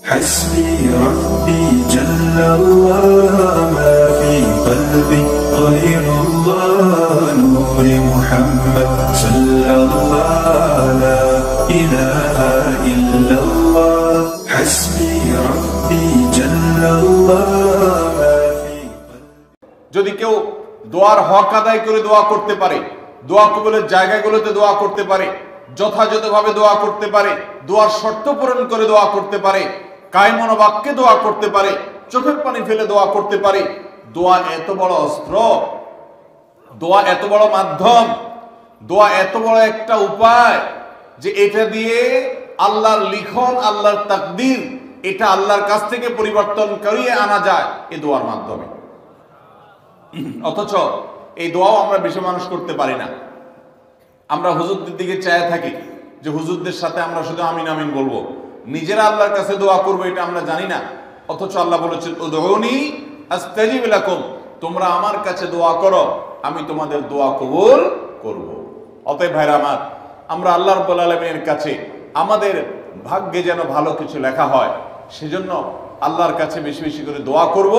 حسبي ربي جل الله ما في قلبي غير الله نور محمد صلى الله لا إله إلا الله حسبي ربي جل الله ما في যদি কেউ দোয়ার হক আদায় করে দোয়া করতে পারে, দোয়া কবুলের জায়গাগুলোতে দোয়া করতে পারে, যথাযথভাবে দোয়া করতে পারে, দোয়ার শর্ত পূরণ করে দোয়া করতে পারে, কায়মন বাক্যে দোয়া করতে পারে, চোখের পানি ফেলে দোয়া করতে পারে, দোয়া এত বড় অস্ত্র, দোয়া এত বড় মাধ্যম, দোয়া এত বড় একটা উপায় যে এটা দিয়ে আল্লাহর লিখন, আল্লাহর তাকদীর, এটা আল্লাহর কাছ থেকে পরিবর্তন করিয়ে আনা যায় এই দোয়ার মাধ্যমে। অথচ এই দোয়াও আমরা বেশি মানুষ করতে পারি না। আমরা হুজুরদের দিকে চায় থাকি যে হুজুরদের সাথে আমরা শুধু আমিন আমিন বলবো, নিজেরা আল্লাহর কাছে দোয়া করবো এটা আমরা জানি না। অথচ আল্লাহ বলেছেন উদউনি আস্তাজিব লাকুম, তোমরা আমার কাছে দোয়া করো, আমি তোমাদের দোয়া কবুল করব। অতএব ভাইরা আমার, আমরা আল্লাহ রাব্বুল আলামিনের কাছে আমাদের ভাগ্যে যেন ভালো কিছু লেখা হয়, সেজন্য আল্লাহর কাছে বেশি বেশি করে দোয়া করব।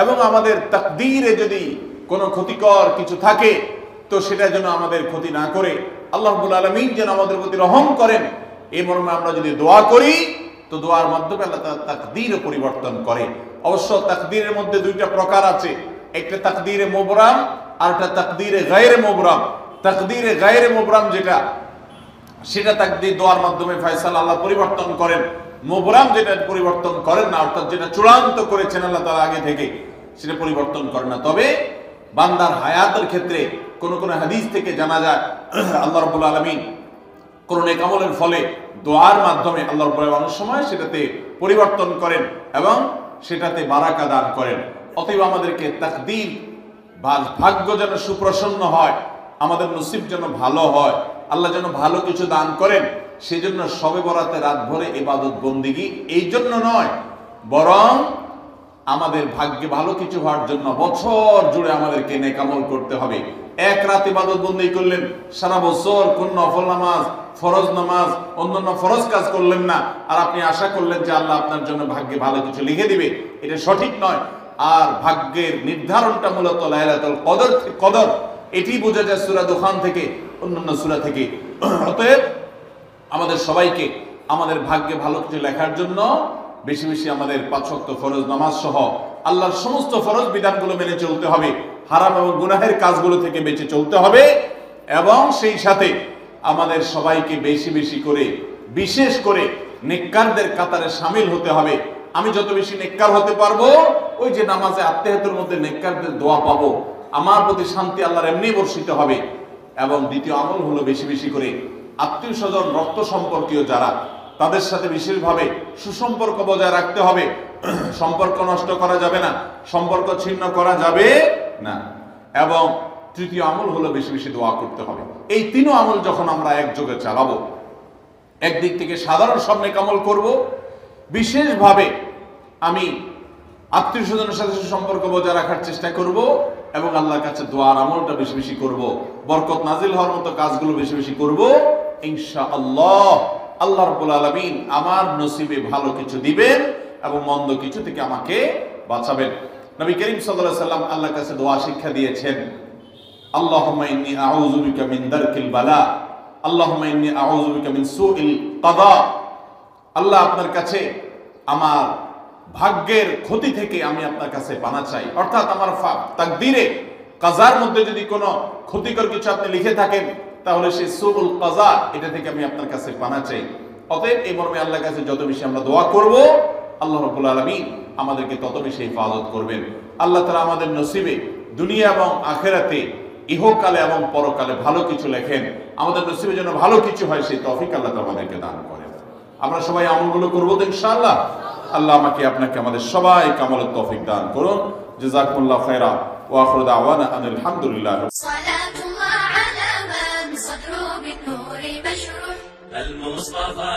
এবং আমাদের তাকদীরে যদি কোনো ক্ষতিকর কিছু থাকে তো সেটা যেন আমাদের ক্ষতি না করে আল্লাহ রাব্বুল আলামিন যেন আমাদের প্রতি রহম করেন, এই মর্মে আমরা যদি দোয়া করি তো দোয়ার মাধ্যমে আল্লাহ তাআলা তাকদীরও পরিবর্তন করে। অবশ্য তাকদীরের মধ্যে দুইটা প্রকার আছে, একটা তাকদীরে মুবরাম আর একটা তাকদীরে গায়রে মুবরাম। তাকদীরে গায়রে মুবরাম যেটা, সেটা তাকদীর দোয়ার মাধ্যমে ফয়সালা আল্লাহ পরিবর্তন করেন। মুবরাম যেটা পরিবর্তন করেন না, অর্থাৎ যেটা চূড়ান্ত করেছেন আল্লাহ তাআলা আগে থেকে, সেটা পরিবর্তন করেন না। তবে বান্দার হায়াতের ক্ষেত্রে কোন কোন হাদিস থেকে জানা যায় আল্লাহ রাব্বুল আলামিন কোন নেক আমলের ফলে দোয়ার মাধ্যমে আল্লাহ রাব্বুল আলামিন অনেক সময় সেটাতে পরিবর্তন করেন এবং সেটাতে বারাকা দান করেন। অতএব আমাদেরকে তাকদীর ভাগ্য যেন সুপ্রসন্ন হয়, আমাদের নসিব যেন ভালো হয়, আল্লাহ যেন ভালো কিছু দান করেন, সেজন্য শবে বরাতে রাত ভরে ইবাদত বন্দিগি এই জন্য নয়, বরং আমাদের ভাগ্যে ভালো কিছু হওয়ার জন্য বছর জুড়ে আমাদেরকে নেক আমল করতে হবে। এক রাত ইবাদত বন্দেগি করলেন, সারা বছর কোন নফল নামাজ, ফরজ নামাজ, অন্যান্য ফরজ কাজ করলেন না, আর আপনি আশা করলেন যে আল্লাহ আপনার জন্য ভাগ্যে ভালো কিছু লিখে দিবে, এটা সঠিক নয়। আর ভাগ্যের নির্ধারণটা মূলত লাইলাতুল কদর, এটি বোঝা যায় সূরা দুখান থেকে, অন্যান্য সূরা থেকে। অতএব আমাদের সবাইকে আমাদের ভাগ্যে ভালো কিছু লেখার জন্য বেশি বেশি আমাদের 5 ওয়াক্ত ফরজ নামাজ সহ আল্লাহর সমস্ত ফরজ বিধানগুলো মেনে চলতে হবে, হারাম এবং গুনাহের কাজগুলো থেকে বেঁচে চলতে হবে, এবং সেই সাথে আমাদের সবাইকে বেশি বেশি করে বিশেষ করে নেককারদের কাতারে শামিল হতে হবে। আমি যত বেশি নেককার হতে পারবো, ওই যে নামাজে আত্তেহিয়াতুর মধ্যে নেককারদের দোয়া পাবো, আমার প্রতি শান্তি আল্লাহর এমনি বর্ষিত হবে। এবং দ্বিতীয় আমল হলো বেশি বেশি করে আত্মীয় স্বজন, রক্ত সম্পর্কীয় যারা, তাদের সাথে বিশেষভাবে সুসম্পর্ক বজায় রাখতে হবে। সম্পর্ক নষ্ট করা যাবে না, সম্পর্ক ছিন্ন করা যাবে না। এবং তৃতীয় আমল হলো বেশি বেশি দোয়া করতে হবে। এই তিনও আমল যখন আমরা একযোগে চালাবো, একদিক থেকে সাধারণ সব নেক আমল করব, বিশেষভাবে আমি আত্মীয় স্বজনের সাথে সুসম্পর্ক বজায় রাখার চেষ্টা করব, এবং আল্লাহর কাছে দোয়ার আমলটা বেশি বেশি করব, বরকত নাজিল হওয়ার মতো কাজগুলো বেশি বেশি করব, ইনশাআল্লাহ আল্লাহ রাব্বুল আলামিন আমার নসিবে ভালো কিছু দিবেন এবং মন্দ কিছু থেকে আমাকে বাঁচাবেন। নবী করিম সাল্লাল্লাহু আলাইহি সাল্লাম আল্লাহর কাছে দোয়া শিক্ষা দিয়েছেন, আল্লাহুম্মা ইন্নী আউযু বিকা মিন দারকিল বালা, আল্লাহুম্মা ইন্নী আউযু বিকা মিন সুইল কাদা। আল্লাহ, আপনার কাছে আমার ভাগ্যের ক্ষতি থেকে আমি আপনার কাছে পানা চাই। অর্থাৎ আমার তাকদীরে কাজার মধ্যে যদি কোনো ক্ষতিকর কিছু আপনি লিখে থাকেন, তাহলে সেই সুউল কাজা, এটা থেকে আমি আপনার কাছে পানা চাই। অতএব এই মর্মে আল্লাহর কাছে যত বেশি আমরা দোয়া করব, আল্লাহ রাব্বুল আলামিন আমাদেরকে তত বেশি হিফাজত করবেন। আল্লাহ তাআলা আমাদের নসিবে দুনিয়া এবং আখিরাতে, ইহকালে এবং পরকালে ভালো কিছু লেখেন, আমাদের নসিবে যেন ভালো কিছু হয় সেই তৌফিক আল্লাহ তাআলা আমাদেরকে দান করেন। আমরা সবাই আমলগুলো করবো তো ইনশাআল্লাহ। আল্লাহ আমাকে আপনাকে আমাদের সবাইকে আমলের তৌফিক দান করুন। জাযাকুমুল্লাহু খায়রা ওয়া আখিরু দাওয়ানা আনিল হামদুলিল্লাহ। সালাতুল্লাহ আলা মান সাদরু বিন নূরি বাশরুর আল মুস্তাফা।